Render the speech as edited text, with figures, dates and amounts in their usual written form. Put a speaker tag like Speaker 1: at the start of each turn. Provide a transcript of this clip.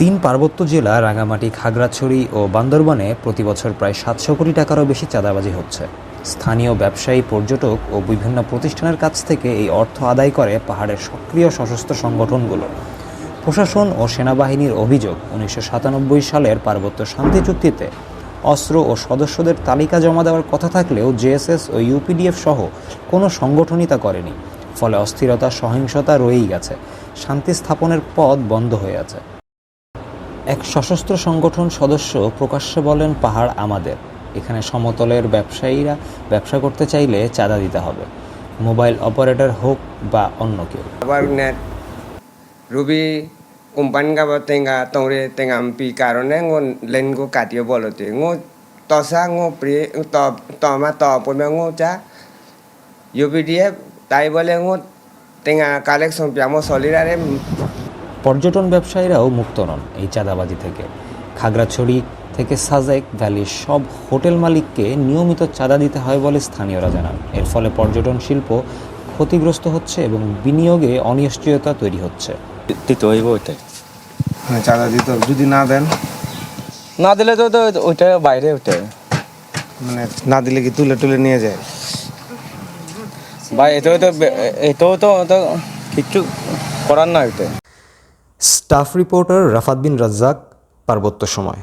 Speaker 1: তিন পার্বত্য জেলা রাঙামাটি, খাগড়াছড়ি ও বান্দরবানে প্রতিবছর প্রায় ৭০০ কোটি টাকারও বেশি চাঁদাবাজি হচ্ছে। স্থানীয় ব্যবসায়ী, পর্যটক ও বিভিন্ন প্রতিষ্ঠানের কাছ থেকে এই অর্থ আদায় করে পাহাড়ের সক্রিয় সশস্ত্র সংগঠনগুলো। প্রশাসন ও সেনাবাহিনীর অভিযোগ, ১৯৯৭ সালের পার্বত্য শান্তি চুক্তিতে অস্ত্র ও সদস্যদের তালিকা জমা দেওয়ার কথা থাকলেও জেএসএস ও ইউপিডিএফ সহ কোনো সংগঠনই তা করেনি। ফলে অস্থিরতা, সহিংসতা রয়েই গেছে, শান্তি স্থাপনের পথ বন্ধ হয়ে আছে। এক সশস্ত্র সংগঠন সদস্য প্রকাশ্যে বলেন, পাহাড় আমাদের, এখানে সমতলের ব্যবসায়ীরা ব্যবসা করতে চাইলে চাঁদা দিতে হবে, মোবাইল অপারেটর হোক বা অন্য কেউ।
Speaker 2: আবার নেট রুবি কোম্পানি গাবা তেঙ্গা তোরে তেঙ্গা পি কারণে ngô lên ngô কাটিয়ে বলতে ngô তসা ngô প্রি তমা পমে ngô চা ইউপিডিএফ তাই বলে ngô তেঙ্গা কালেকশন পিয়ামো সলিরারে।
Speaker 1: পর্যটন ব্যবসায়ীরাও মুক্ত নন এই চাঁদাবাজি থেকে। খাগড়াছড়ি থেকে সাজেক ভ্যালির সব হোটেল মালিককে নিয়মিত চাঁদা দিতে হয় বলে স্থানীয়রা জানান। এর ফলে পর্যটন শিল্প ক্ষতিগ্রস্ত হচ্ছে এবং বিনিয়োগে অনিশ্চয়তা তৈরি হচ্ছে।
Speaker 3: দিতে হইব ওইটাই।
Speaker 4: হ্যাঁ, চাঁদা দিতে হবে। যদি না দেন,
Speaker 3: না দিলে তো ওইটা বাইরে ওইটাই,
Speaker 4: মানে না দিলে কি তুলে তুলে নিয়ে যায়?
Speaker 3: ভাই এটাও তো কিচ্ছু করার না ওইটাই।
Speaker 1: স্টাফ রিপোর্টার রাফাত বিন রাজ্জাক, পার্বত্য সময়।